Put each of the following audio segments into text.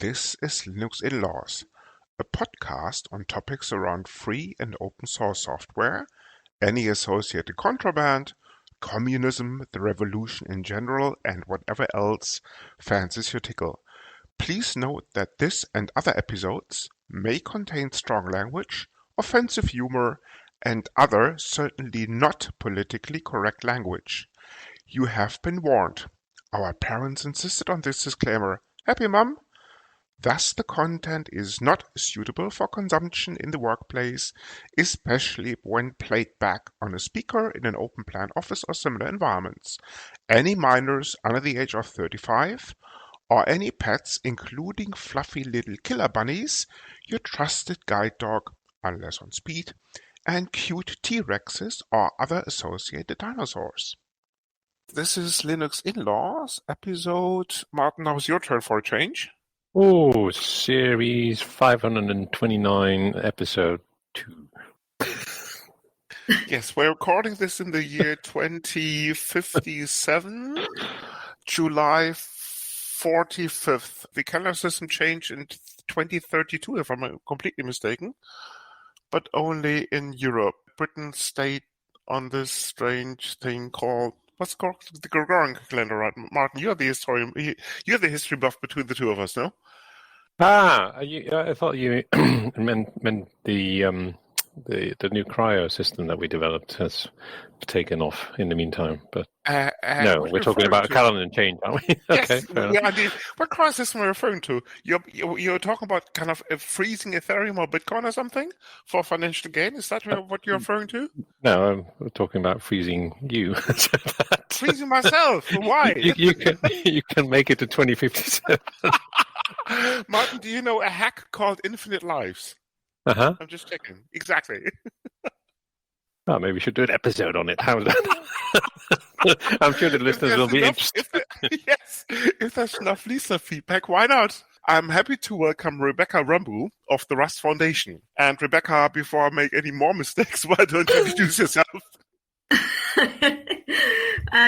This is Linux In-Laws, a podcast on topics around free and open source software, any associated contraband, communism, the revolution in general, and whatever else fancies your tickle. Please note that this and other episodes may contain strong language, offensive humor, and other, certainly not politically correct language. You have been warned. Our parents insisted on this disclaimer. Happy, Mum? Thus, the content is not suitable for consumption in the workplace, especially when played back on a speaker in an open plan office or similar environments. Any minors under the age of 35, or any pets, including fluffy little killer bunnies, your trusted guide dog, unless on speed, and cute T-Rexes or other associated dinosaurs. This is Linux In-Laws episode. Martin, now it's your turn for a change. Oh, series 529, episode 2. Yes, we're recording this in the year 2057, July 45th. The calendar system changed in 2032, if I'm not completely mistaken, but only in Europe. Britain stayed on this strange thing called, what's it called? The Gregorian calendar, right? Martin, you're the historian. You're the history buff between the two of us, no? I thought you meant the new cryo system that we developed has taken off in the meantime. But no, we're talking about a calendar change, aren't we? Okay, yes, yeah, indeed. What cryo system are you referring to? You're talking about kind of freezing Ethereum or Bitcoin or something for financial gain? Is that what you're referring to? No, I'm talking about freezing you. Freezing myself? Why? You can make it to 2057. Martin, do you know a hack called Infinite Lives? Uh-huh. I'm just checking. Exactly. Oh, maybe we should do an episode on it. How's that? I'm sure the listeners will be interested. Yes, if there's enough listener feedback, why not? I'm happy to welcome Rebecca Rumbul of the Rust Foundation. And Rebecca, before I make any more mistakes, why don't you introduce yourself?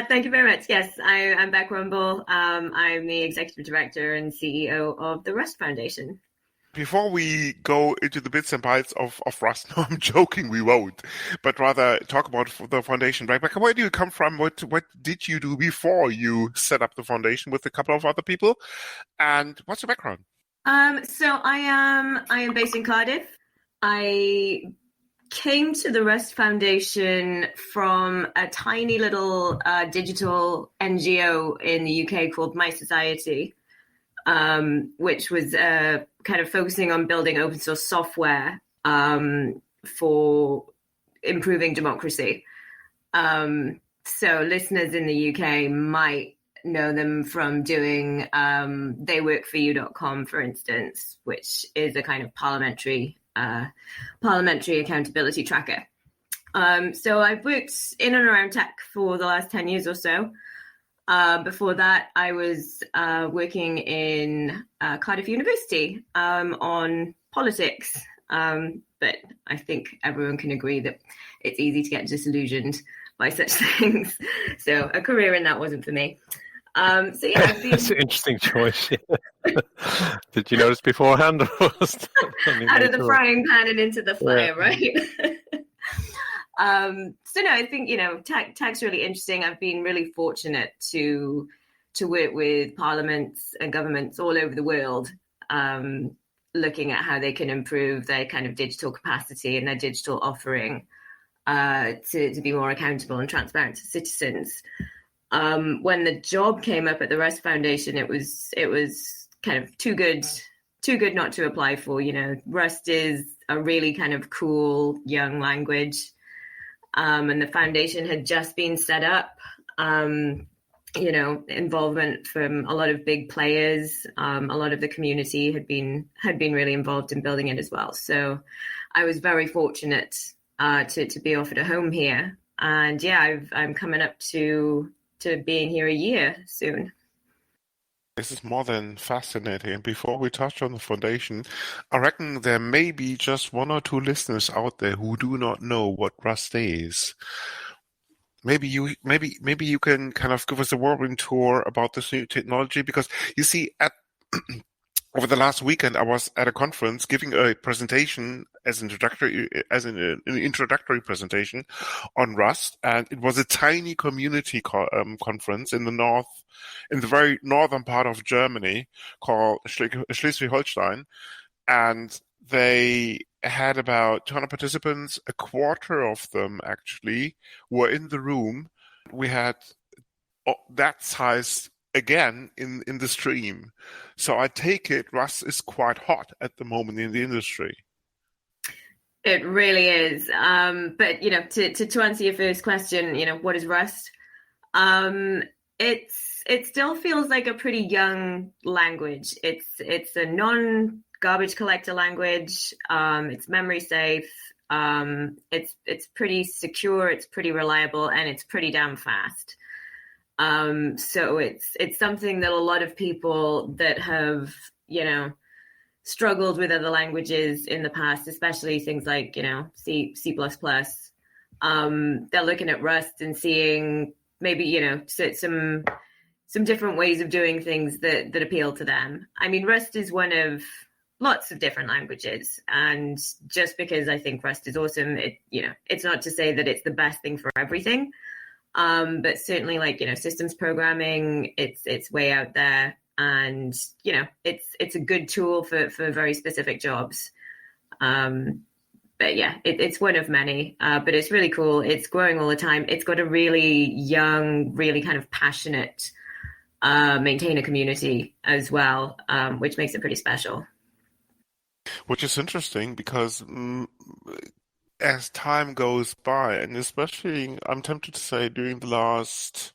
Thank you very much. Yes, I'm Rebecca Rumbul. I'm the Executive Director and CEO of the Rust Foundation. Before we go into the bits and bytes of Rust, no, I'm joking, we won't, but rather talk about the foundation. Rebecca, where do you come from? What did you do before you set up the foundation with a couple of other people? And what's your background? So I am based in Cardiff. I came to the Rust Foundation from a tiny little digital NGO in the UK called My Society, which was kind of focusing on building open source software for improving democracy. So listeners in the UK might know them from doing theyworkforyou.com, for instance, which is a kind of parliamentary accountability tracker. So I've worked in and around tech for the last 10 years or so. Before that, I was working in Cardiff University on politics. But I think everyone can agree that it's easy to get disillusioned by such things. So a career in that wasn't for me. So yeah, that's an interesting choice. Did you notice beforehand? Out of the frying pan and into the fire, right? So no, I think, tech's really interesting. I've been really fortunate to work with parliaments and governments all over the world, looking at how they can improve their kind of digital capacity and their digital offering to be more accountable and transparent to citizens. When the job came up at the Rust Foundation, it was kind of too good not to apply for. Rust is a really kind of cool young language. And the foundation had just been set up, involvement from a lot of big players. A lot of the community had been really involved in building it as well. So I was very fortunate to be offered a home here. And yeah, I'm coming up to being here a year soon. This is more than fascinating. And before we touch on the foundation, I reckon there may be just one or two listeners out there who do not know what Rust is. Maybe you can kind of give us a whirlwind tour about this new technology, because you see, at over the last weekend, I was at a conference giving a presentation as an introductory presentation on Rust, and it was a tiny community conference in the very northern part of Germany called Schleswig-Holstein, and they had about 200 participants. A quarter of them actually were in the room. We had that size again in the stream. So I take it Rust is quite hot at the moment in the industry. It really is. But, to answer your first question, what is Rust? It still feels like a pretty young language. It's a non-garbage collector language. It's memory safe. It's pretty secure. It's pretty reliable, and it's pretty damn fast. So it's something that a lot of people that have, struggled with other languages in the past, especially things like, C++, they're looking at Rust and seeing maybe, some different ways of doing things that appeal to them. I mean, Rust is one of lots of different languages. And just because I think Rust is awesome, it's not to say that it's the best thing for everything. But certainly systems programming, it's way out there, and, it's a good tool for very specific jobs. But yeah, it's one of many, but it's really cool. It's growing all the time. It's got a really young, really kind of passionate, maintainer community as well, which makes it pretty special. Which is interesting because, as time goes by, and especially, I'm tempted to say, during the last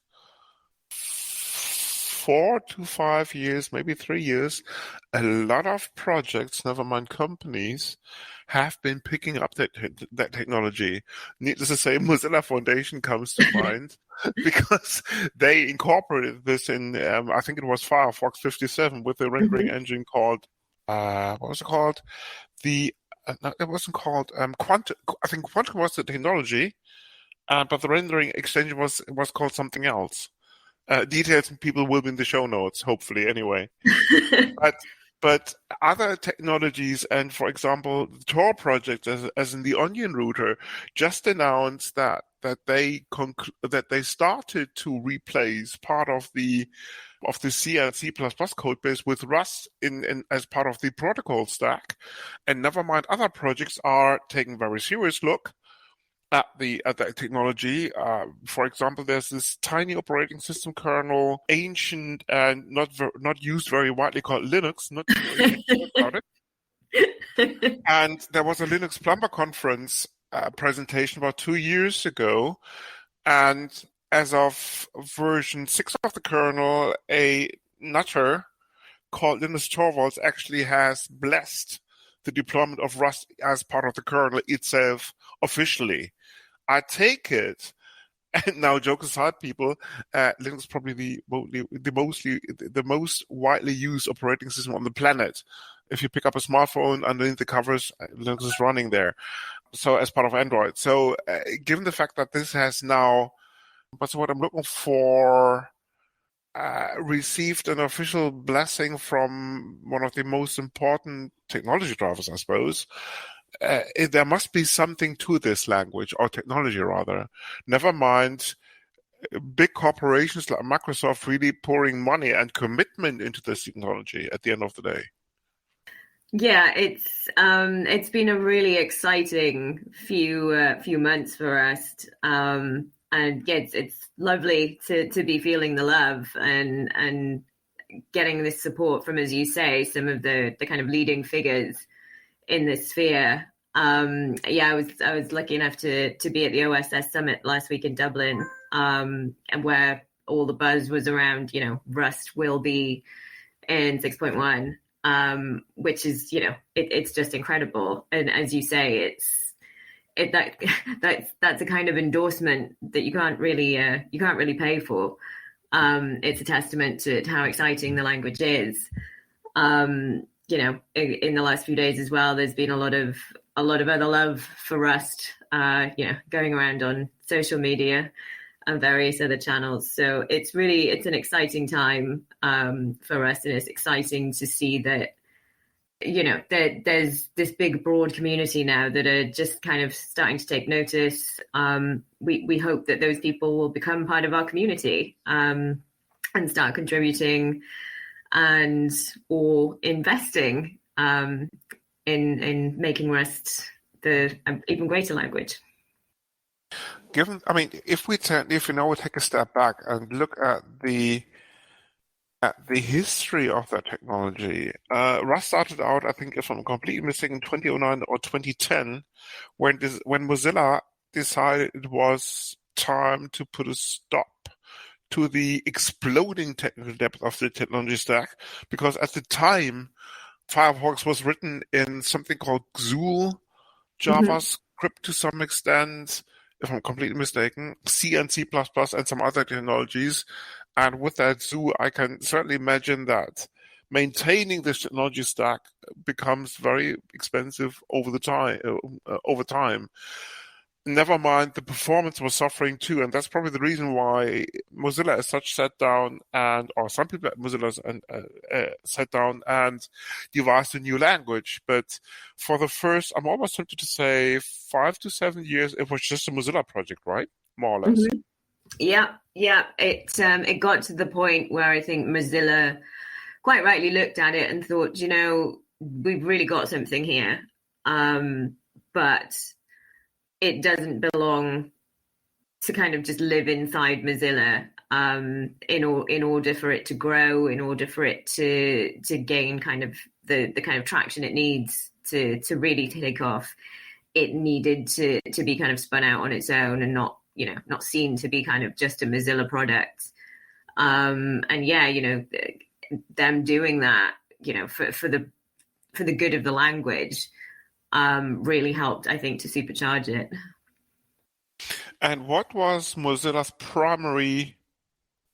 4 to 5 years, maybe 3 years, a lot of projects, never mind companies, have been picking up that technology. Needless to say, Mozilla Foundation comes to mind because they incorporated this in, I think it was Firefox 57 with a rendering engine called, what was it called? It wasn't called Quantum. I think Quantum was the technology, but the rendering extension was called something else. Details people will be in the show notes, hopefully. Anyway, but other technologies, and for example, the Tor project, as in the Onion router, just announced that they started to replace part of the C and C++ code base with Rust in as part of the protocol stack. And never mind, other projects are taking a very serious look at the technology. For example, there's this tiny operating system kernel, ancient and not used very widely, called Linux. Not very about it. And there was a Linux Plumber conference presentation about 2 years ago, and as of version 6 of the kernel, a nutter called Linus Torvalds actually has blessed the deployment of Rust as part of the kernel itself officially. I take it, and now joke aside, people, Linux is probably the most widely used operating system on the planet. If you pick up a smartphone underneath the covers, Linux is running there. So as part of Android. So given the fact that this has now, what's what I'm looking for, received an official blessing from one of the most important technology drivers, I suppose, there must be something to this language, or technology rather. Never mind big corporations like Microsoft really pouring money and commitment into this technology at the end of the day. Yeah, it's been a really exciting few months for us, and yeah, it's lovely to be feeling the love and getting this support from, as you say, some of the kind of leading figures in this sphere. I was lucky enough to be at the OSS summit last week in Dublin, and where all the buzz was around, Rust will be in 6.1, which is, it's just incredible. And as you say, that's a kind of endorsement that you can't really pay for. It's a testament to how exciting the language is. In the last few days as well, there's been a lot of other love for Rust, going around on social media and various other channels. So it's an exciting time for us, and it's exciting to see that there's this big broad community now that are just kind of starting to take notice. We hope that those people will become part of our community and start contributing and or investing in making Rust the even greater language. If we take a step back and look at the history of that technology, Rust started out, I think, if I'm completely mistaken, in 2009 or 2010, when Mozilla decided it was time to put a stop to the exploding technical depth of the technology stack, because at the time, Firefox was written in something called XUL, JavaScript to some extent, if I'm completely mistaken, C and C++, and some other technologies. And with that zoo, I can certainly imagine that maintaining this technology stack becomes very expensive over time. Never mind, the performance was suffering too, and that's probably the reason why Mozilla as such sat down or some people at Mozilla sat down and devised a new language. But for the first, I'm almost tempted to say 5 to 7 years, it was just a Mozilla project, right? More or less. Mm-hmm. Yeah. It got to the point where I think Mozilla quite rightly looked at it and thought, we've really got something here, but it doesn't belong to kind of just live inside Mozilla in order for it to grow, in order for it to gain kind of the kind of traction it needs to really take off. It needed to be kind of spun out on its own and not seen to be kind of just a Mozilla product. Them doing that, for the good of the language, really helped, I think, to supercharge it. And what was Mozilla's primary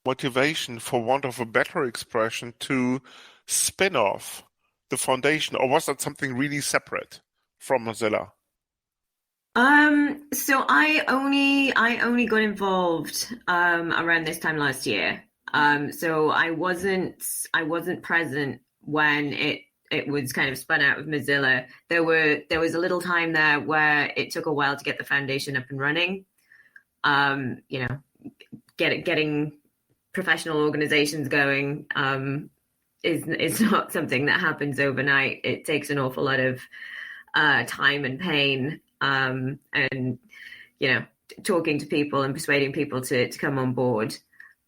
motivation, for want of a better expression, to spin off the foundation, or was that something really separate from Mozilla? So I only got involved around this time last year. So I wasn't present when it was kind of spun out of Mozilla. There was a little time there where it took a while to get the foundation up and running. Getting professional organizations going is not something that happens overnight. It takes an awful lot of time and pain, and talking to people and persuading people to come on board.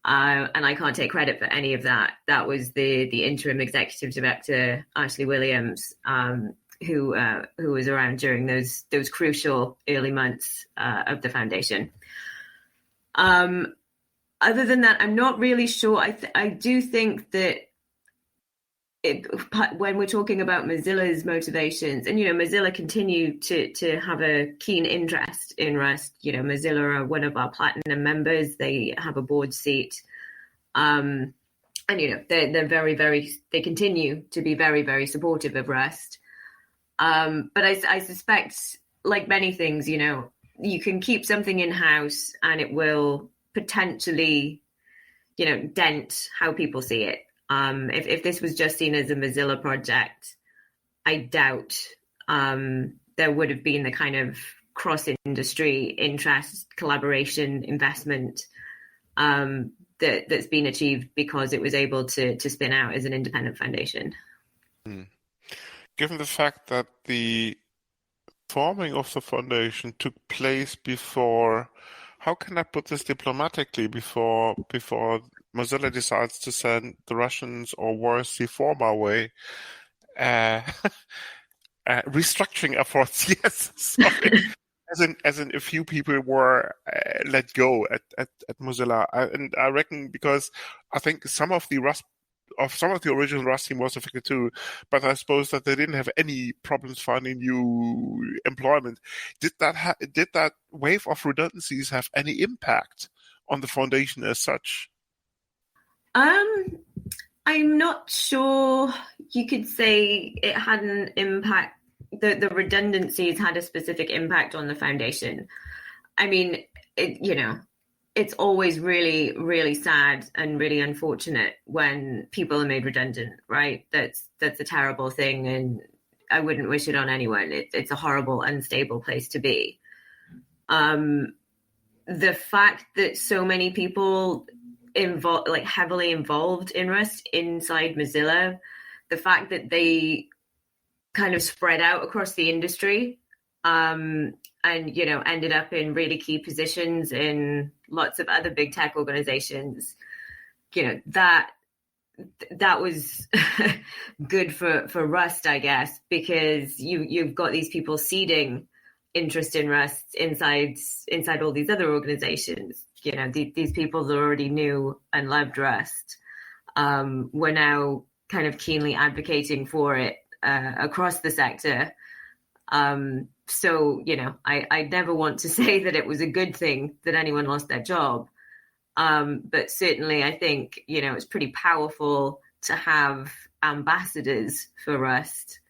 And I can't take credit for any of that. That was the interim executive director, Ashley Williams, who was around during those crucial early months of the foundation. Other than that, I'm not really sure. I do think that when we're talking about Mozilla's motivations, and Mozilla continue to have a keen interest in Rust. Mozilla are one of our platinum members. They have a board seat, and they're very, very. They continue to be very, very supportive of Rust. But I suspect, like many things, you can keep something in house, and it will potentially, dent how people see it. If this was just seen as a Mozilla project, I doubt there would have been the kind of cross-industry interest, collaboration, investment that's been achieved because it was able to spin out as an independent foundation. Given the fact that the forming of the foundation took place before, how can I put this diplomatically, before Mozilla decides to send the Russians, or worse, the former way, restructuring efforts. Yes, sorry. As in a few people were let go at Mozilla, and I reckon because I think some of the original Rust team was affected too, but I suppose that they didn't have any problems finding new employment. Did that wave of redundancies have any impact on the foundation as such? I'm not sure you could say it had an impact. The redundancies had a specific impact on the foundation. I mean, it it's always really, really sad and really unfortunate when people are made redundant, right? That's a terrible thing, and I wouldn't wish it on anyone. It's a horrible, unstable place to be. The fact that so many people heavily involved in Rust inside Mozilla, the fact that they kind of spread out across the industry, and ended up in really key positions in lots of other big tech organizations, that was good for Rust, I guess, because you've got these people seeding interest in Rust inside all these other organizations. These people that already knew and loved Rust were now kind of keenly advocating for it across the sector. So, I never want to say that it was a good thing that anyone lost their job. But certainly I think, it's pretty powerful to have ambassadors for Rust,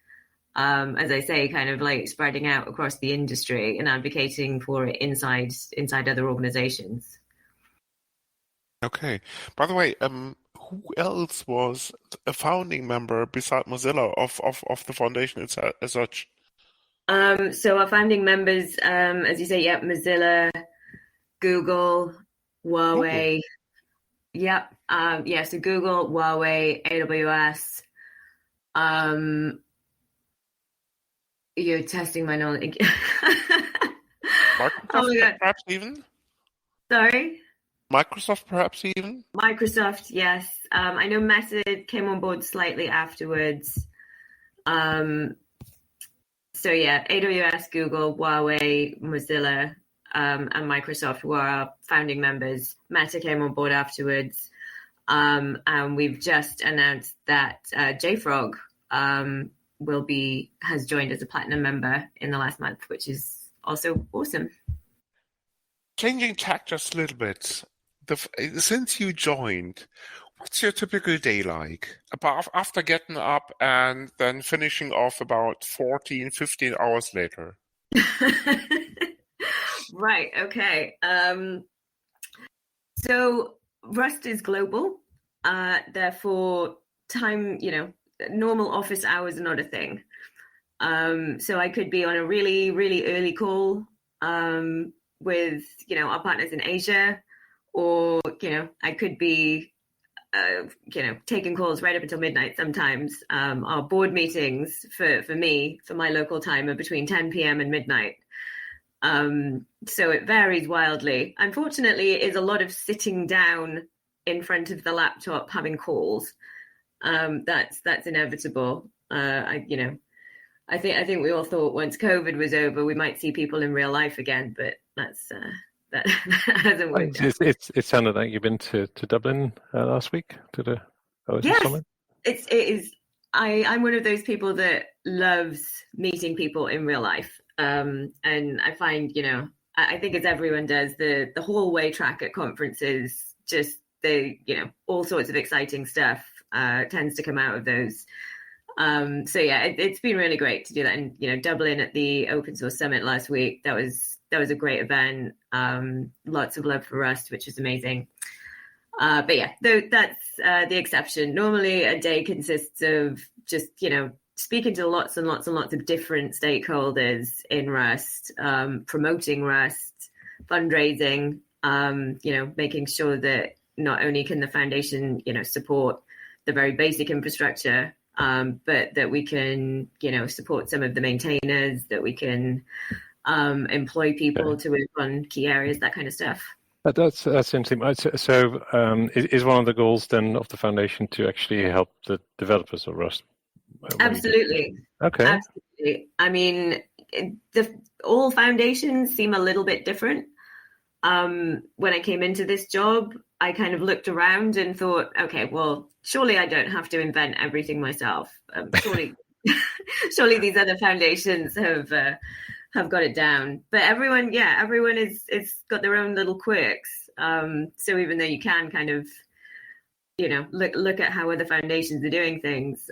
as I say, kind of like spreading out across the industry and advocating for it inside other organizations. Okay. By the way, who else was a founding member beside Mozilla of the foundation as such? So our founding members, as you say, Mozilla, Google, Huawei. Yep. So Google, Huawei, AWS. You're testing my knowledge. Microsoft, perhaps even? Sorry? Microsoft, perhaps even? Microsoft, yes. I know Meta came on board slightly afterwards. So AWS, Google, Huawei, Mozilla, and Microsoft were our founding members. Meta came on board afterwards. And we've just announced that JFrog has joined as a platinum member in the last month, which is also awesome. Changing tack just a little bit. Since you joined, what's your typical day like? After getting up and then finishing off about 14, 15 hours later? Right, okay. So Rust is global. Therefore, time, normal office hours are not a thing. So I could be on a really, really early call with, our partners in Asia, or, I could be, taking calls right up until midnight sometimes. Our board meetings for my local time are between 10 p.m. and midnight. So it varies wildly. Unfortunately, it is a lot of sitting down in front of the laptop having calls. That's inevitable. I think we all thought once COVID was over, we might see people in real life again, but that hasn't worked out. It sounded like you've been to Dublin last week to the OSS Summit. It is. I'm one of those people that loves meeting people in real life. And I find, I think as everyone does, the hallway track at conferences, just all sorts of exciting stuff tends to come out of those. It's been really great to do that. And, Dublin at the Open Source Summit last week, that was a great event. Lots of love for Rust, which was amazing. That's the exception. Normally a day consists of just, speaking to lots and lots and lots of different stakeholders in Rust, promoting Rust, fundraising, making sure that not only can the foundation, support the very basic infrastructure, but that we can, support some of the maintainers, that we can employ people to work on key areas, that kind of stuff. That's interesting. So is one of the goals then of the foundation to actually help the developers of Rust? Absolutely. Okay. Absolutely. I mean, all foundations seem a little bit different. When I came into this job, I kind of looked around and thought, okay, well, surely I don't have to invent everything myself. Surely these other foundations have got it down. But everyone is got their own little quirks. So even though you can kind of, look at how other foundations are doing things,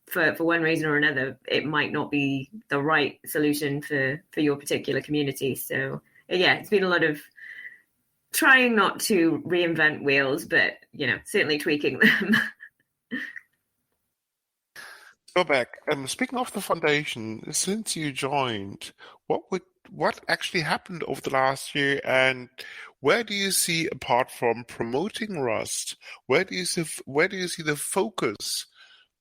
for one reason or another, it might not be the right solution for your particular community. So it's been a lot of trying not to reinvent wheels, but certainly tweaking them. Rebecca, speaking of the foundation, since you joined, what actually happened over the last year, and where do you see, apart from promoting Rust, where do you see the focus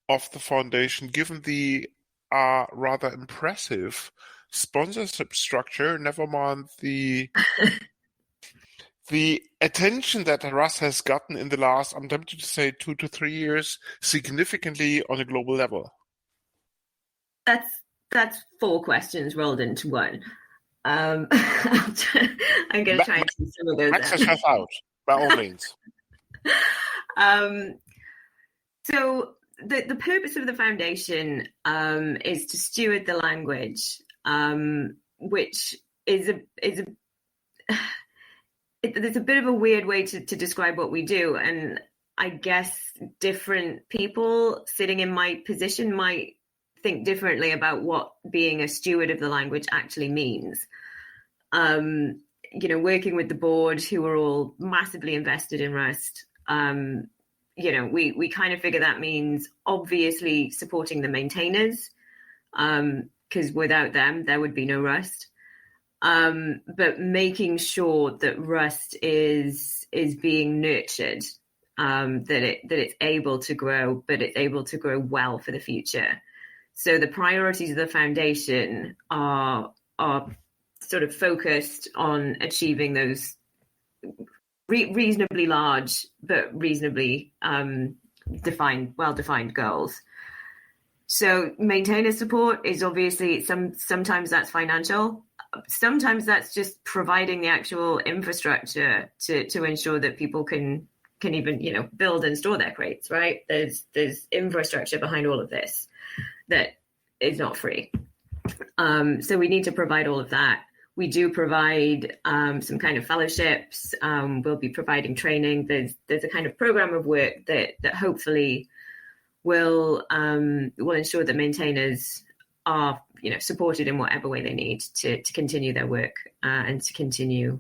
of the foundation, given the rather impressive sponsorship structure, never mind the attention that Rust has gotten in the last, I'm tempted to say, 2 to 3 years, significantly on a global level? That's 4 questions rolled into one. I'm going to try and see some of those. Max yourself out, by all means. So the purpose of the foundation is to steward the language, which is it's a bit of a weird way to describe what we do. And I guess different people sitting in my position might think differently about what being a steward of the language actually means. Working with the board, who are all massively invested in Rust, we kind of figure that means obviously supporting the maintainers, because without them, there would be no Rust. But making sure that Rust is being nurtured, that it's able to grow, but it's able to grow well for the future. So the priorities of the foundation are sort of focused on achieving those reasonably large but reasonably well-defined goals. So maintainer support is obviously sometimes that's financial. Sometimes that's just providing the actual infrastructure to ensure that people can even build and store their crates, right? There's infrastructure behind all of this that is not free. So we need to provide all of that. We do provide some kind of fellowships. We'll be providing training. There's a kind of program of work that hopefully will ensure that maintainers are supported in whatever way they need to continue their work and to continue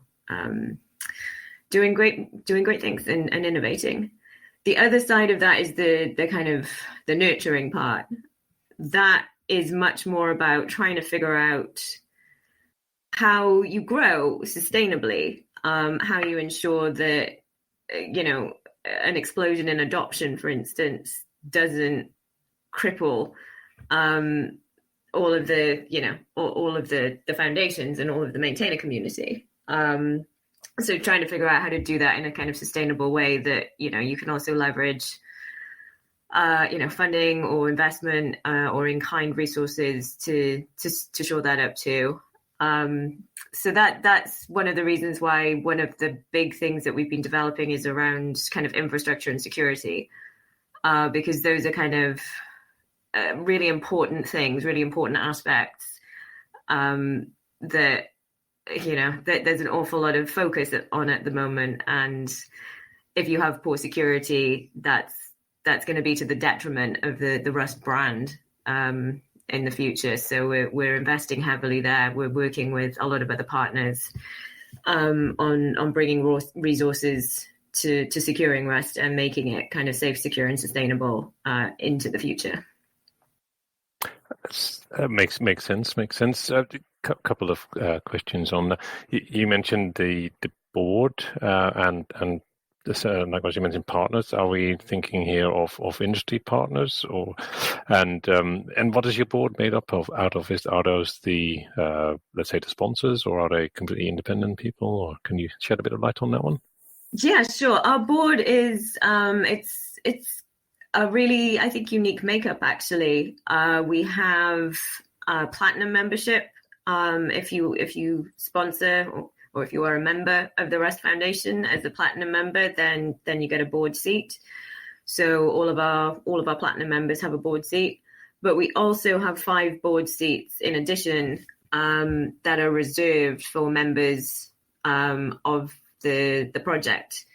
doing great things and innovating. The other side of that is the kind of the nurturing part. That is much more about trying to figure out how you grow sustainably, how you ensure that an explosion in adoption, for instance, doesn't cripple all of the foundations and all of the maintainer community. So trying to figure out how to do that in a kind of sustainable way that you can also leverage funding or investment or in-kind resources to shore that up too. So that's one of the reasons why one of the big things that we've been developing is around kind of infrastructure and security, because those are kind of really important things, really important aspects that there's an awful lot of focus on at the moment. And if you have poor security, that's going to be to the detriment of the Rust brand in the future. So we're investing heavily there. We're working with a lot of other partners on bringing resources to securing Rust and making it kind of safe, secure, and sustainable into the future. Makes sense. A couple of questions on that. You mentioned the board and likewise you mentioned partners. Are we thinking here of industry partners, and what is your board made up of? Are those the let's say the sponsors, or are they completely independent people? Or can you shed a bit of light on that one? Yeah, sure. Our board is it's a really, I think, unique makeup, actually. We have a platinum membership. If you sponsor or if you are a member of the Rust Foundation as a platinum member, then you get a board seat. So all of our platinum members have a board seat. But we also have 5 board seats in addition that are reserved for members of the project.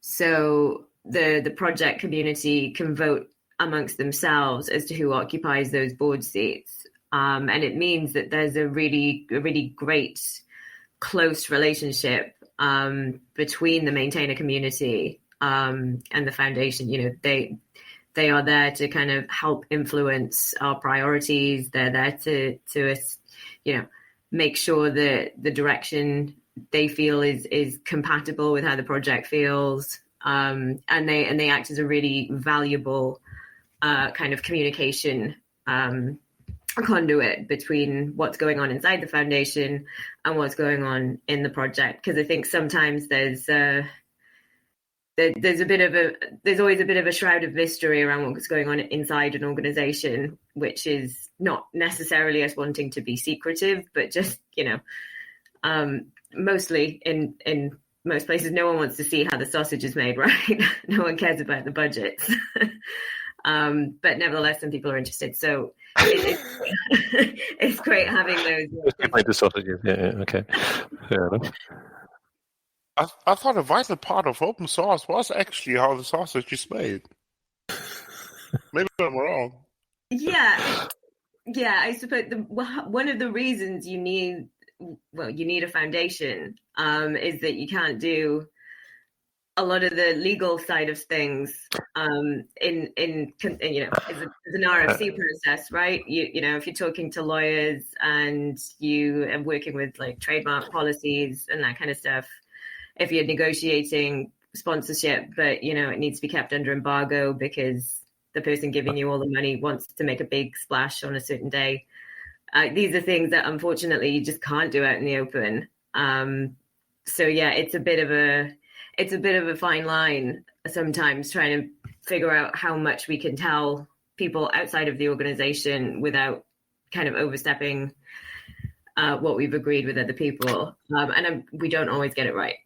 So the project community can vote amongst themselves as to who occupies those board seats. And it means that there's a really great close relationship between the maintainer community and the foundation. They are there to kind of help influence our priorities. They're there to make sure that the direction they feel is compatible with how the project feels. And they act as a really valuable kind of communication conduit between what's going on inside the foundation and what's going on in the project. Because I think sometimes there's always a bit of a shroud of mystery around what's going on inside an organization, which is not necessarily us wanting to be secretive, but just mostly in most places, no one wants to see how the sausage is made, right? No one cares about the budgets. But nevertheless, some people are interested. So it's great having those. The sausages, yeah, okay. Fair enough. I thought a vital part of open source was actually how the sausage is made. Maybe I'm wrong. Yeah. I suppose one of the reasons you need a foundation is that you can't do a lot of the legal side of things in as an RFC process, right? If you're talking to lawyers and you are working with like trademark policies and that kind of stuff, if you're negotiating sponsorship, but it needs to be kept under embargo because the person giving you all the money wants to make a big splash on a certain day. These are things that unfortunately you just can't do out in the open. So yeah, it's a bit of a fine line sometimes trying to figure out how much we can tell people outside of the organization without kind of overstepping what we've agreed with other people, and we don't always get it right.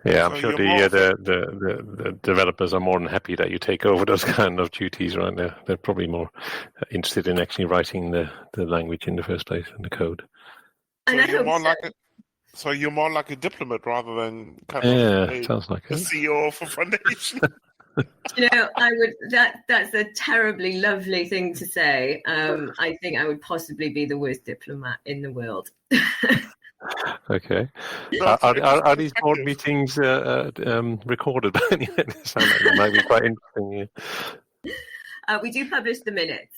Yeah, I'm sure the developers are more than happy that you take over those kind of duties, right? They're probably more interested in actually writing the language in the first place and the code. So you're more like a diplomat rather than sounds like the CEO of a foundation. That's a terribly lovely thing to say. I think I would possibly be the worst diplomat in the world. Okay. Are these board meetings recorded by any way? Sound like it might be quite interesting. Yeah. We do publish the minutes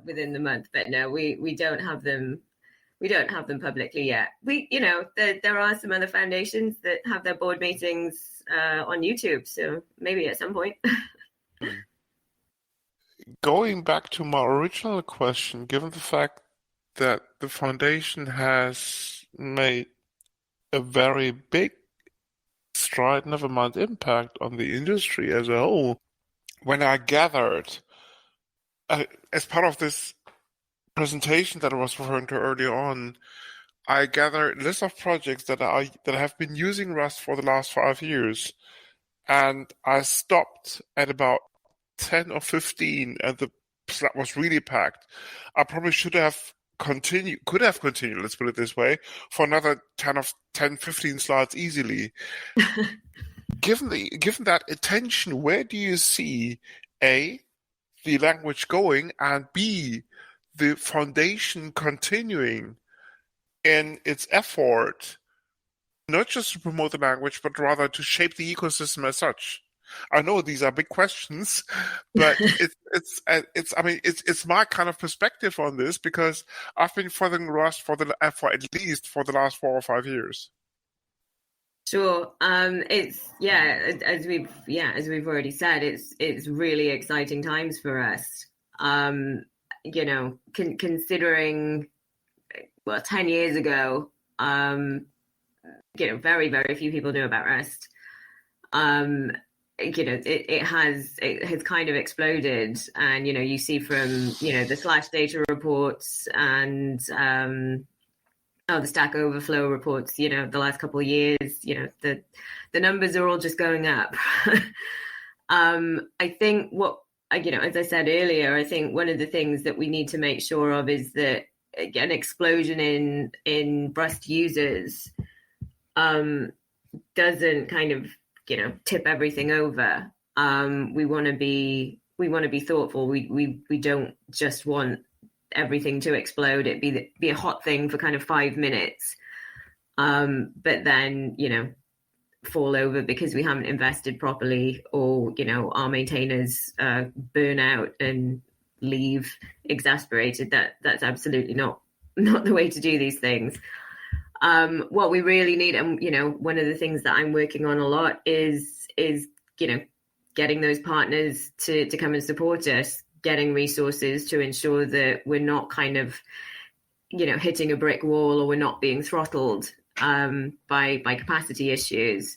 within the month, but no, we don't have them. We don't have them publicly yet. There are some other foundations that have their board meetings on YouTube, so maybe at some point. Going back to my original question, given the fact that the foundation has made a very big stride, never mind impact on the industry as a whole, when I gathered, as part of this presentation that I was referring to earlier on, I gathered a list of projects that have been using Rust for the last 5 years, and I stopped at about 10 or 15, and the slot was really packed. I probably could have continued, let's put it this way, for another 10, 15 slides easily. Given that attention, where do you see A, the language going, and B, the foundation continuing in its effort, not just to promote the language, but rather to shape the ecosystem as such? I know these are big questions, but it's my kind of perspective on this, because I've been following Rust for at least the last 4 or 5 years. Sure. As we've already said, it's really exciting times for us. Considering 10 years ago, very, very few people knew about Rust. It has kind of exploded, and you see from the Slash data reports and the Stack Overflow reports, the last couple of years, the numbers are all just going up. I think as I said earlier, I think one of the things that we need to make sure of is that an explosion in Rust users doesn't kind of tip everything over. We want to be thoughtful. We don't just want everything to explode. It be a hot thing for kind of 5 minutes. but then, fall over because we haven't invested properly, or, our maintainers burn out and leave exasperated. That's absolutely not the way to do these things. What we really need, and one of the things that I'm working on a lot is getting those partners to come and support us, getting resources to ensure that we're not kind of hitting a brick wall, or we're not being throttled by capacity issues.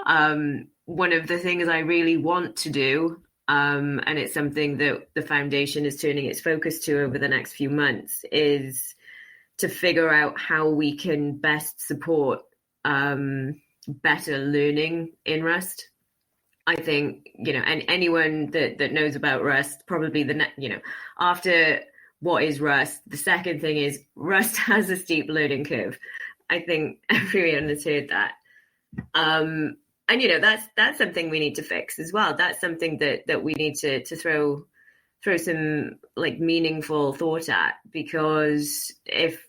One of the things I really want to do, and it's something that the foundation is turning its focus to over the next few months, is to figure out how we can best support better learning in Rust. I think, and anyone that knows about Rust, probably after what is Rust, the second thing is Rust has a steep learning curve. I think everyone has heard that. And, that's something we need to fix as well. That's something that we need to throw some meaningful thought at, because if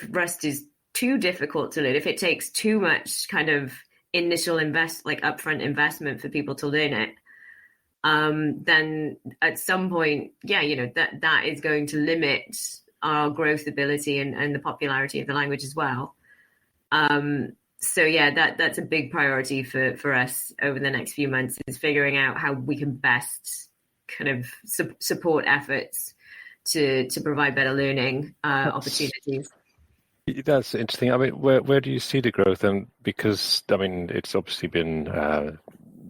Rust is too difficult to learn, if it takes too much kind of initial upfront investment for people to learn it, then at some point, that is going to limit our growth ability and the popularity of the language as well. That's a big priority for us over the next few months, is figuring out how we can best kind of support efforts to provide better learning opportunities. That's interesting. I mean, where do you see the growth? And because it's obviously been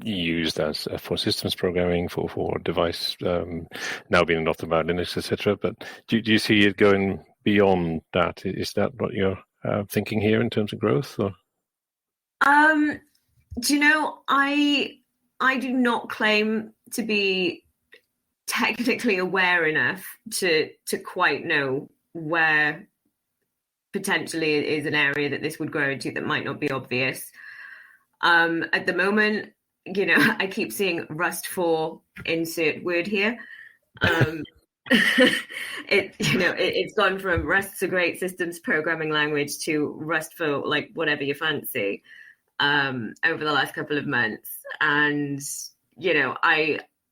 used as for systems programming for device, now being a lot about Linux, etc. But do you see it going beyond that? Is that what you're thinking here in terms of growth? Or? I do not claim to be technically aware enough to quite know where potentially is an area that this would grow into that might not be obvious. At the moment, I keep seeing Rust 4 insert word here. It's gone from Rust's a great systems programming language to Rust for whatever you fancy over the last couple of months. And,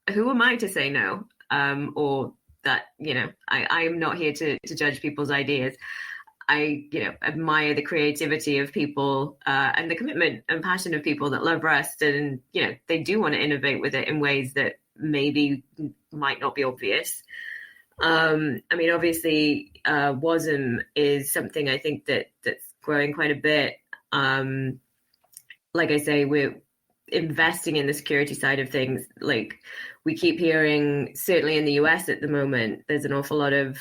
who am I to say no? Or that, I am not here to judge people's ideas. I, admire the creativity of people and the commitment and passion of people that love Rust, and, they do want to innovate with it in ways that maybe might not be obvious. Obviously, WASM is something I think that's growing quite a bit. Like I say, we're investing in the security side of things. We keep hearing, certainly in the US at the moment, there's an awful lot of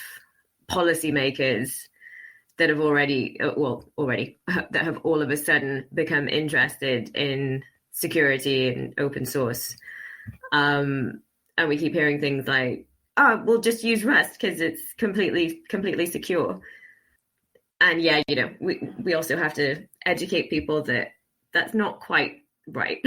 policymakers that have that have all of a sudden become interested in security and open source. And we keep hearing things like, oh, we'll just use Rust because it's completely secure. And we also have to educate people that that's not quite right.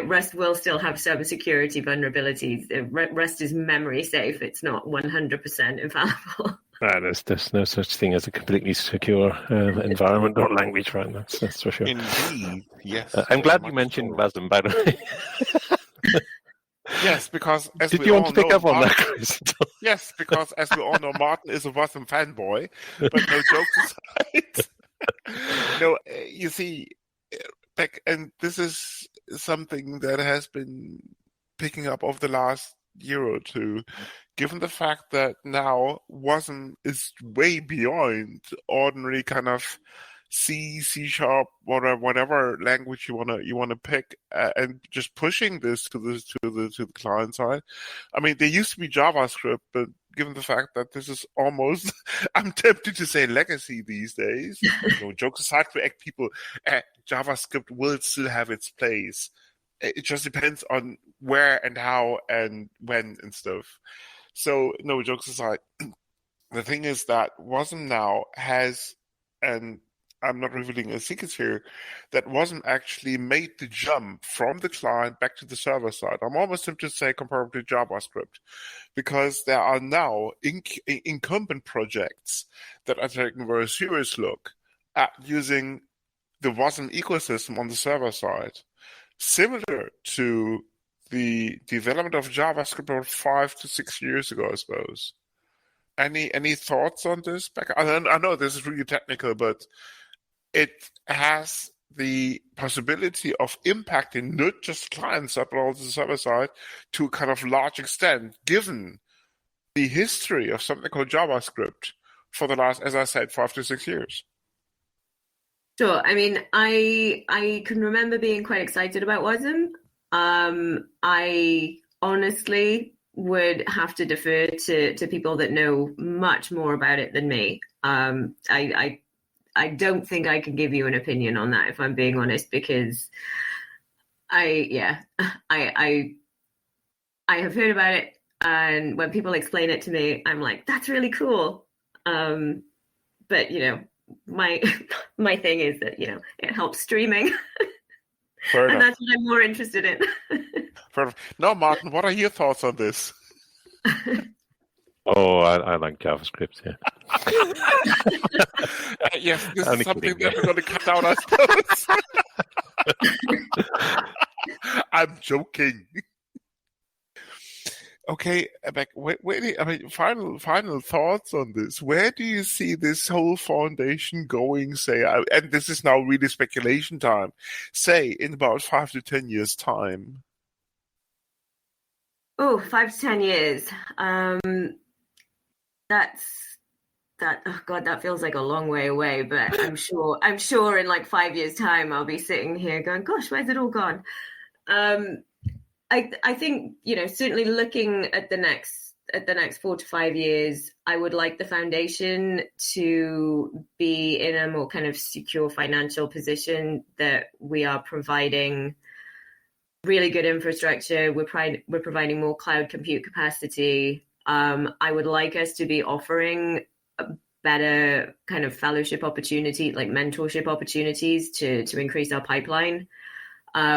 Rust will still have some security vulnerabilities. Rust is memory safe. It's not 100% infallible. There's no such thing as a completely secure environment or language, right? That's for sure. Indeed, yes. I'm glad you mentioned WASM, by the way. Yes, because as did we you all want to pick know, up on Martin, that, Chris? Yes, because as we all know, Martin is a WASM fanboy. But no jokes aside, no, you see, and this is something that has been picking up over the last year or two, given the fact that now WASM is way beyond ordinary kind of C Sharp, whatever language you wanna pick, and just pushing this to the client side. I mean, there used to be JavaScript, but given the fact that this is almost, I'm tempted to say legacy these days. Jokes aside, for people, JavaScript will still have its place. It just depends on where and how and when and stuff. So, no, jokes aside, the thing is that WASM now has, and I'm not revealing a secret here, that WASM actually made the jump from the client back to the server side. I'm almost tempted to say comparable to JavaScript, because there are now incumbent projects that are taking a very serious look at using the WASM ecosystem on the server side, similar to the development of JavaScript about 5 to 6 years ago, I suppose. Any thoughts on this, Becca? I know this is really technical, but it has the possibility of impacting not just client side, but also the server side to a kind of large extent, given the history of something called JavaScript for the last, as I said, 5 to 6 years. Sure. I mean, I can remember being quite excited about WASM. I honestly would have to defer to people that know much more about it than me. I don't think I can give you an opinion on that, if I'm being honest, because I have heard about it, and when people explain it to me, I'm like, that's really cool. But my thing is that it helps streaming. And that's what I'm more interested in. Perfect. Now, Martin, what are your thoughts on this? Oh, I like JavaScript, yeah. Yes, this is something that we're going to cut out, I suppose. I'm joking. Okay, Beck, final thoughts on this. Where do you see this whole foundation going, say, and this is now really speculation time, say, in about 5 to 10 years' time? Oh, 5 to 10 years. Oh God, that feels like a long way away, but I'm sure in like 5 years' time, I'll be sitting here going, gosh, where's it all gone? I think, certainly looking at the next 4 to 5 years, I would like the foundation to be in a more kind of secure financial position, that we are providing really good infrastructure. We're providing more cloud compute capacity. I would like us to be offering a better kind of fellowship opportunity, like mentorship opportunities to increase our pipeline.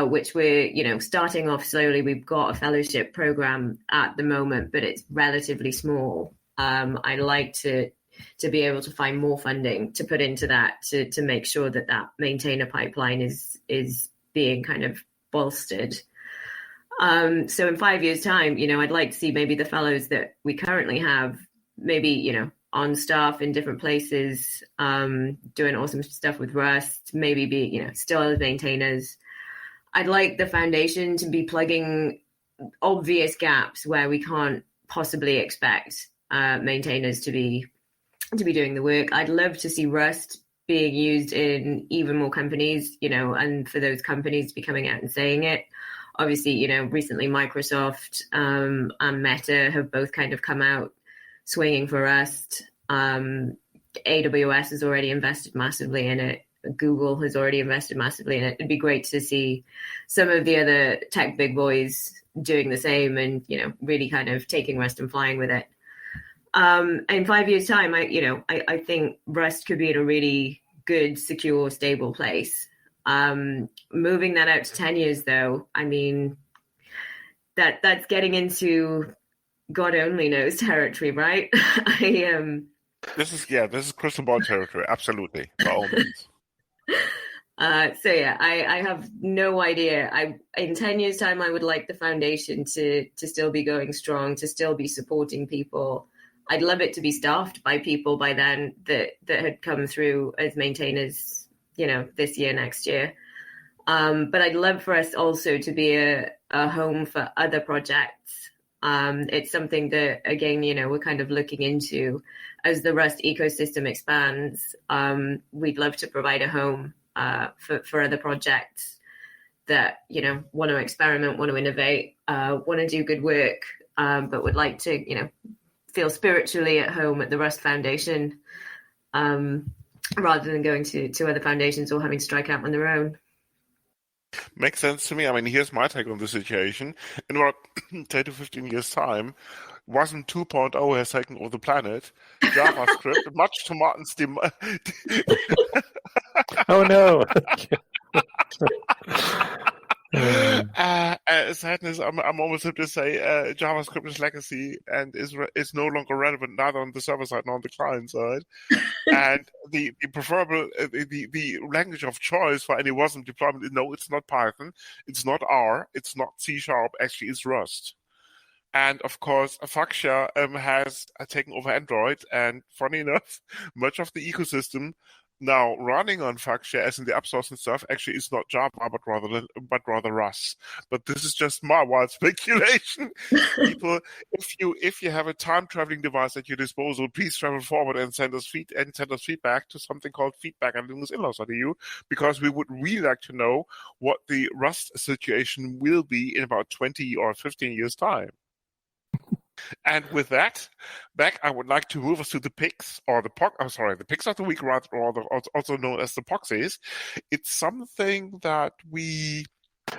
Which we're, starting off slowly. We've got a fellowship program at the moment, but it's relatively small. I'd like to be able to find more funding to put into that to make sure that maintainer pipeline is being kind of bolstered. So in 5 years' time, I'd like to see maybe the fellows that we currently have, maybe, on staff in different places, doing awesome stuff with Rust, maybe be, still as maintainers. I'd like the foundation to be plugging obvious gaps where we can't possibly expect maintainers to be doing the work. I'd love to see Rust being used in even more companies, and for those companies to be coming out and saying it. Obviously, recently Microsoft and Meta have both kind of come out swinging for Rust. AWS has already invested massively in it. Google has already invested massively in it. It'd be great to see some of the other tech big boys doing the same and, really kind of taking Rust and flying with it. In 5 years' time, I think Rust could be in a really good, secure, stable place. Moving that out to 10 years, though, I mean, that's getting into God only knows territory, right? This is crystal ball territory. Absolutely, by all means. I have no idea. In 10 years' time, I would like the foundation to still be going strong, to still be supporting people. I'd love it to be staffed by people by then that had come through as maintainers, this year, next year. But I'd love for us also to be a home for other projects. It's something that, again, we're kind of looking into as the Rust ecosystem expands. We'd love to provide a home for other projects that, want to experiment, want to innovate, want to do good work, but would like to, feel spiritually at home at the Rust Foundation, rather than going to other foundations or having to strike out on their own. Makes sense to me. I mean, here's my take on the situation. In about 10 to 15 years' time, WASM 2.0 has taken over the planet. JavaScript, much to Martin's demand. Oh, no. sadness, I'm almost going to say JavaScript is legacy and is no longer relevant neither on the server side nor on the client side. And the preferable the language of choice for any WASM deployment, no, it's not Python, it's not R, it's not C#. Actually, it's Rust. And of course, Fuchsia has taken over Android, and funny enough, much of the ecosystem now running on Fuchsia, as in the app source and stuff, actually is not Java, but rather Rust. But this is just my wild speculation. People, if you have a time traveling device at your disposal, please travel forward and send us feedback to something called feedback@linuxinlaws.eu, because we would really like to know what the Rust situation will be in about 20 or 15 years' time. And with that, Beck, I would like to move us to the picks, or the picks of the week, rather, also known as the Poxies. It's something that we...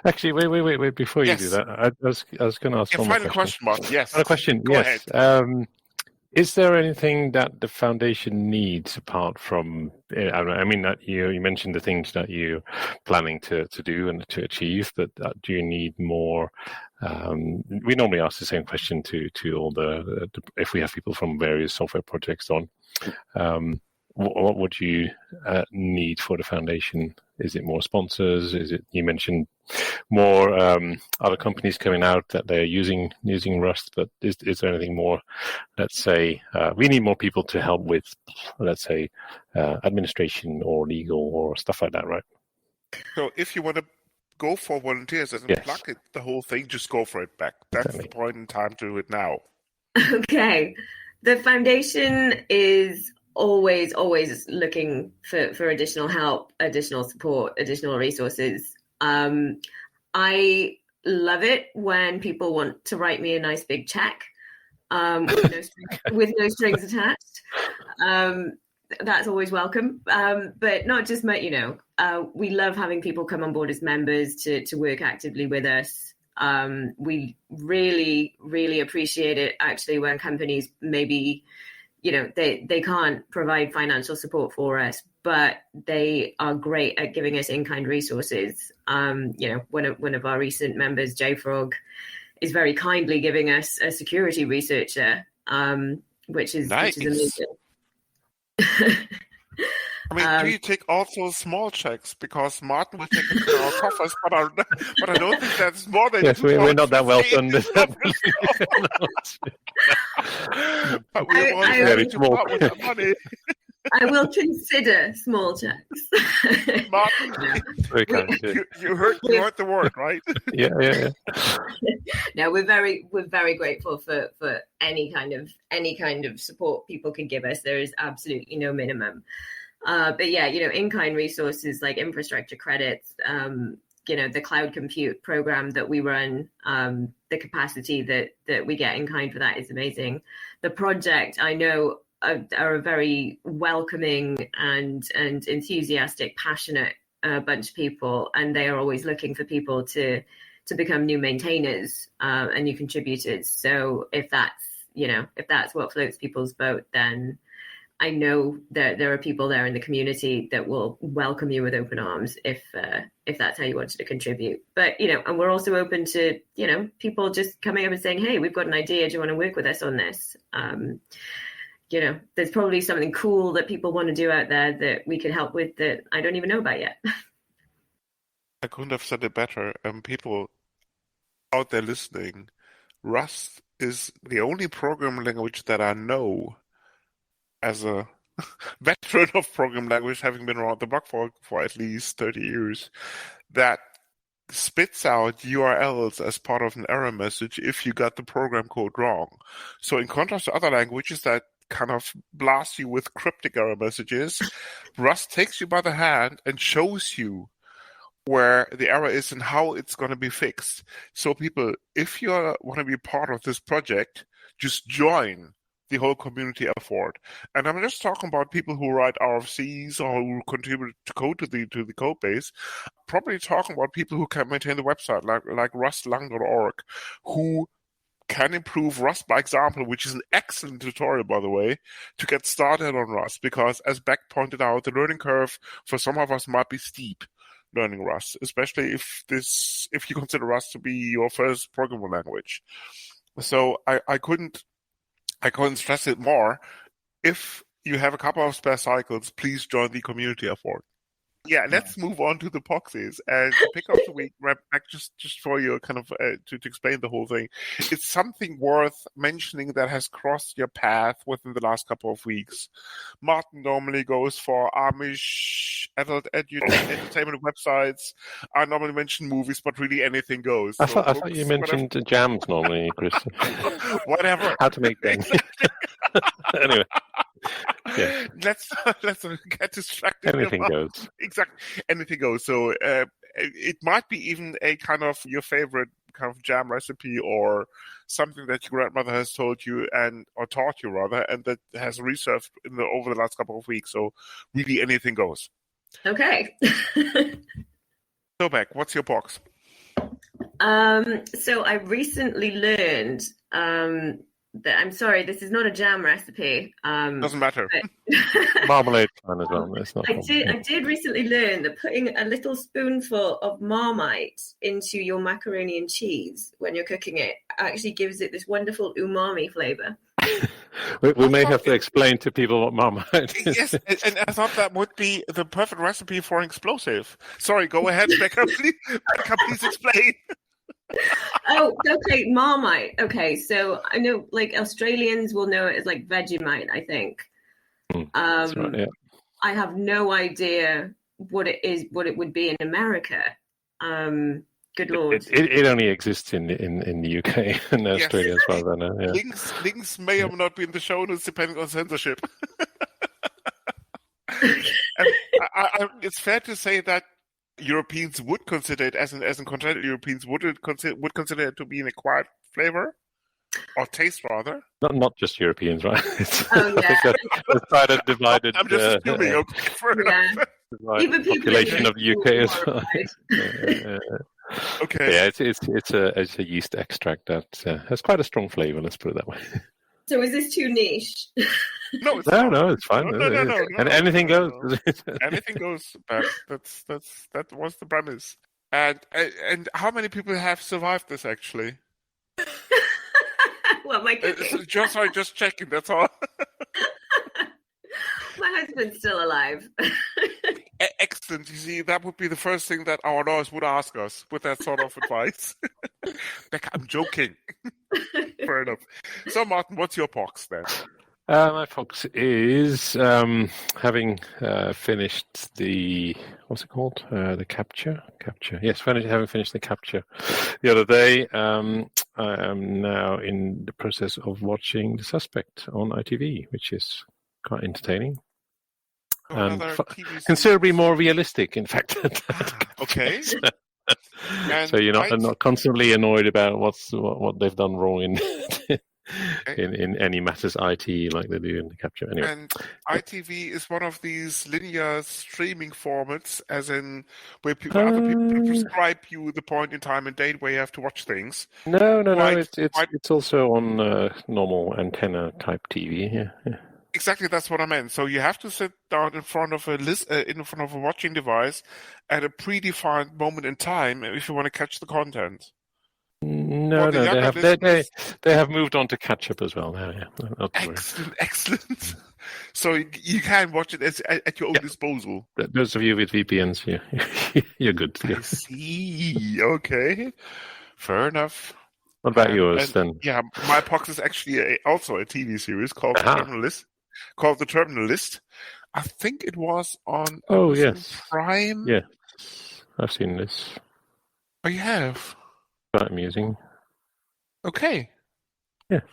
Actually, wait, before you do that, I was going to ask one final question. Yes. Final question, Go yes. ahead. Is there anything that the foundation needs apart from? I mean, that you mentioned the things that you're planning to do and to achieve, but do you need more? We normally ask the same question to all the if we have people from various software projects on. What would you need for the foundation? Is it more sponsors? Is it, you mentioned more other companies coming out that they're using Rust, but is there anything more? Let's say we need more people to help with, let's say, administration or legal or stuff like that, right? So if you want to go for volunteers and plug it, the whole thing, just go for it, Beck. That's the point in time to do it now. Okay. The foundation is always looking for additional help, additional support, additional resources. I love it when people want to write me a nice big check with no strings attached. That's always welcome. But not just we love having people come on board as members to work actively with us. We really appreciate it actually when companies maybe they can't provide financial support for us, but they are great at giving us in-kind resources. One of our recent members, JFrog, is very kindly giving us a security researcher, which is amazing. I mean, do you take also small checks? Because Martin will take it to our coffers, but I don't think that's more than... Yes, we're not that well funded. But we're all very small with the money. I will consider small checks. Martin, you heard the word, right? Yeah. No, we're very grateful for any kind of support people can give us. There is absolutely no minimum. But in-kind resources like infrastructure credits, the cloud compute program that we run, the capacity that we get in kind for that is amazing. The project, I know, are a very welcoming and enthusiastic, passionate bunch of people, and they are always looking for people to become new maintainers and new contributors. So if that's what floats people's boat, then I know that there are people there in the community that will welcome you with open arms if that's how you wanted to contribute. But, and we're also open to, people just coming up and saying, hey, we've got an idea. Do you want to work with us on this? There's probably something cool that people want to do out there that we could help with that I don't even know about yet. I couldn't have said it better. People out there listening, Rust is the only programming language that I know, as a veteran of programming language, having been around the block for at least 30 years, that spits out URLs as part of an error message if you got the program code wrong. So in contrast to other languages that kind of blast you with cryptic error messages, Rust takes you by the hand and shows you where the error is and how it's going to be fixed. So people, if you want to be part of this project, just join the whole community effort. And I'm just talking about people who write RFCs or who contribute to code to the code base. Probably talking about people who can maintain the website, like rustlang.org, who can improve Rust by example, which is an excellent tutorial, by the way, to get started on Rust. Because as Beck pointed out, the learning curve for some of us might be steep. learning Rust, especially if you consider Rust to be your first programming language. So I couldn't stress it more. If you have a couple of spare cycles, please join the community effort. Yeah, let's move on to the proxies and pick up the week. Just for you, kind of to explain the whole thing. It's something worth mentioning that has crossed your path within the last couple of weeks. Martin normally goes for Amish adult entertainment websites. I normally mention movies, but really anything goes. I thought you mentioned jams normally, Chris. Whatever. How to make them. Anyway. Yeah. Let's get distracted. Anything goes. Exactly. Anything goes. So it might be even a kind of your favorite kind of jam recipe or something that your grandmother has told you or taught you rather, and that has resurfaced over the last couple of weeks. So really anything goes. Okay. So Beck, what's your box? So I recently learned I'm sorry, this is not a jam recipe. Doesn't matter. Marmalade fun as well. It's not I did recently learn that putting a little spoonful of Marmite into your macaroni and cheese when you're cooking it actually gives it this wonderful umami flavor. We may have to explain to people what Marmite is. Yes, and I thought that would be the perfect recipe for an explosive. Sorry, go ahead, Becca. Please explain. Oh, okay, Marmite. Okay, so I know, like, Australians will know it as like Vegemite, I think. That's right, yeah. I have no idea what it is, what it would be in America. Good Lord. It only exists in the UK and Australia as well. Then, yeah. Links may or may not be in the show notes depending on censorship. It's fair to say that Europeans would consider it as in continental Europeans would consider it to be an acquired flavor or taste rather. Not just Europeans, right? Oh yeah, I think that's quite a divided. I'm just assuming. Okay, even population of the UK as well. Okay. Yeah, it's a yeast extract that has quite a strong flavor. Let's put it that way. So is this too niche? No, it's fine. No. And anything goes. Anything goes. That was the premise. And how many people have survived this actually? Well, my cooking. Just checking. That's all. My husband's still alive. Excellent. You see, that would be the first thing that our lawyers would ask us with that sort of advice. Becca, I'm joking. Fair enough. So, Martin, what's your box then? My box is having finished the what's it called? The capture. Yes, having finished the capture the other day. I am now in the process of watching The Suspect on ITV, which is quite entertaining. And considerably more realistic, in fact. Okay. So you're not constantly annoyed about what they've done wrong in any matters IT like they do in the capture. Anyway. And ITV is one of these linear streaming formats, as in where other people prescribe you the point in time and date where you have to watch things. No. It's also on normal antenna type TV. Yeah. Exactly, that's what I meant. So you have to sit down in front of a watching device at a predefined moment in time if you want to catch the content. No, they have moved on to catch up as well now. Yeah, excellent. So you can watch it at your own disposal. Those of you with VPNs, you're good. Yeah. I see. Okay, fair enough. What about yours then? Yeah, my box is actually also a TV series called The Terminal List. I think it was on Amazon Prime. Yes, I've seen this. Oh, you have? Quite amusing. Okay. Yes.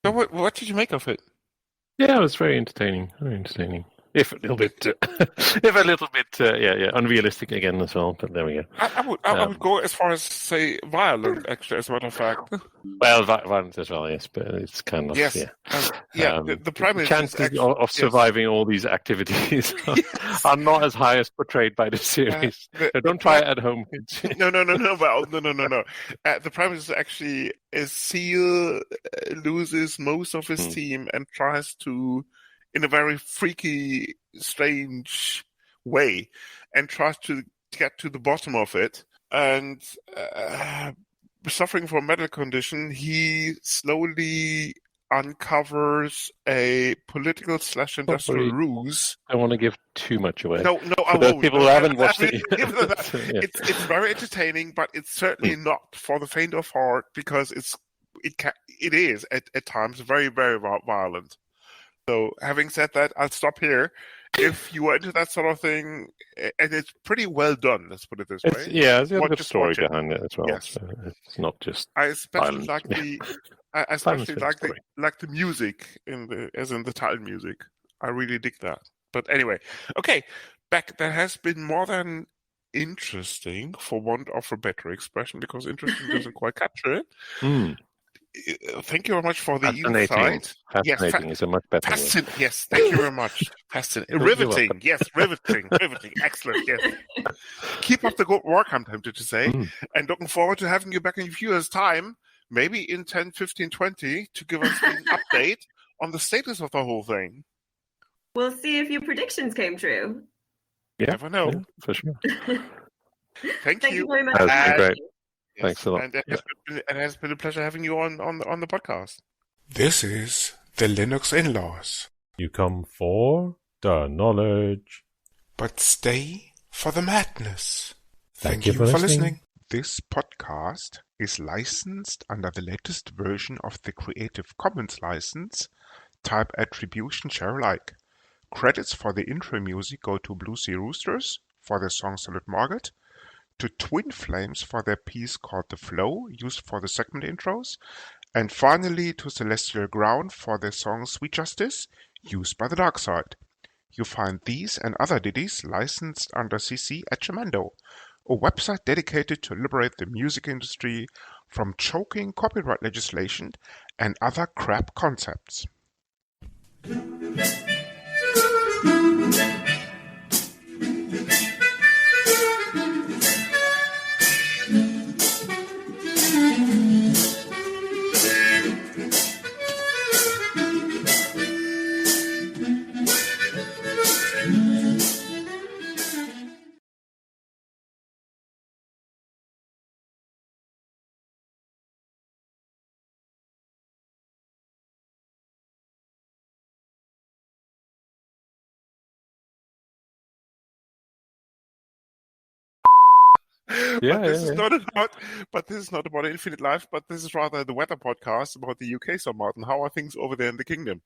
So what did you make of it? Yeah, it was very entertaining. Very entertaining. If a little bit, unrealistic again as well. But there we go. I would go as far as say violent, actually, as a matter of fact. Well, violent as well, yes, but it's kind of the premise chances of surviving all these activities are not as high as portrayed by the series. So don't try it at home. No. Well, no. The premise is actually Seal loses most of his team and tries to, in a very freaky, strange way and tries to get to the bottom of it. And suffering from a medical condition, he slowly uncovers a political/industrial ruse. I don't want to give too much away. No, I won't. People who haven't watched it. It's very entertaining, but it's certainly not for the faint of heart, because it is at times very, very violent. So, having said that, I'll stop here. If you are into that sort of thing, and it's pretty well done, let's put it this way. There's a good story behind it as well. Yes. So it's not just. I especially violent. like the music as in the title music. I really dig that. But anyway, okay, Beck, that has been more than interesting, for want of a better expression, because interesting doesn't quite capture it. Thank you very much for the insight. Fascinating is a much better word. Yes, thank you very much. Fascinating. Riveting. Yes, riveting. Excellent. Yes. Keep up the good work, I'm tempted to say. And looking forward to having you back in a few years' time, maybe in 10, 15, 20, to give us an update on the status of the whole thing. We'll see if your predictions came true. You never know. Yeah, for sure. Thank you very much. That's been great. Yes, thanks a lot. And it has been a pleasure having you on the podcast. This is the Linux in-laws. You come for the knowledge, but stay for the madness. Thank you for listening. This podcast is licensed under the latest version of the Creative Commons license, type Attribution Share Alike. Credits for the intro music go to Blue Sea Roosters for their song Salute Margaret, to Twin Flames for their piece called The Flow, used for the segment intros, and finally to Celestial Ground for their song Sweet Justice, used by the Dark Side. You find these and other ditties licensed under CC at Jamendo, a website dedicated to liberate the music industry from choking copyright legislation and other crap concepts. This is not about Infinite Life, but this is rather the weather podcast about the UK. So, Martin, how are things over there in the kingdom?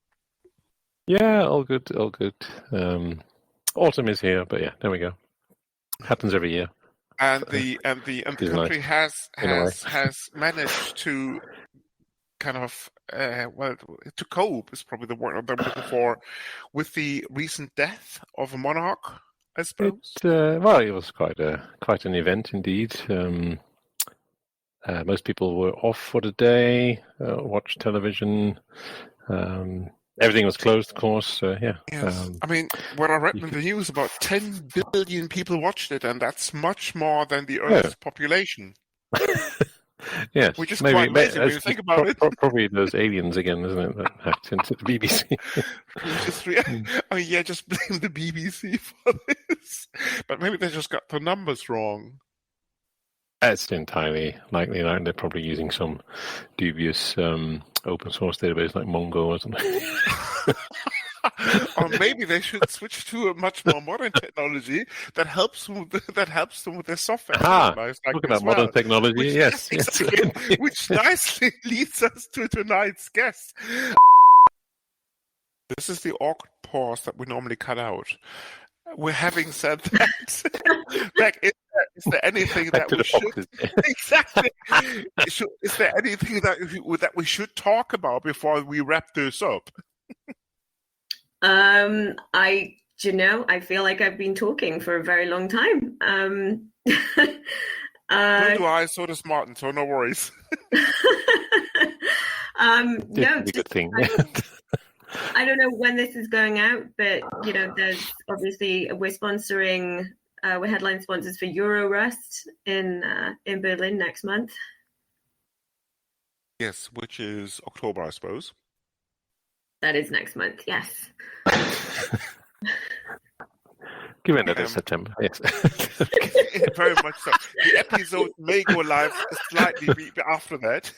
Yeah, all good. Autumn is here, but yeah, there we go. Happens every year. And the country has managed to kind of to cope is probably the word I'm looking for, with the recent death of a monarch, I suppose. It was quite an event indeed. Most people were off for the day, watched television. Everything was closed, of course. Yes. I mean, what I read in the news, about 10 billion people watched it, and that's much more than the Earth's population. Yes, which is quite amazing when you think about it. Probably those aliens again, isn't it, that hacked into the BBC? Just blame the BBC for this. But maybe they just got the numbers wrong. It's entirely likely. They're probably using some dubious open source database like Mongo or something. Or maybe they should switch to a much more modern technology that helps them with their software. Talk about modern technology, yes. Which nicely leads us to tonight's guest. This is the awkward pause that we normally cut out. We're having said that. Beck, is there anything that we should exactly? Is there anything that we should talk about before we wrap this up? I feel like I've been talking for a very long time. So do I, so does Martin, so no worries. Good thing. I don't know when this is going out, but there's obviously we're headline sponsors for Eurorust in Berlin next month. Yes, which is October, I suppose. That is next month, yes. Given it is September, yes. Very much so. The episode may go live slightly after that.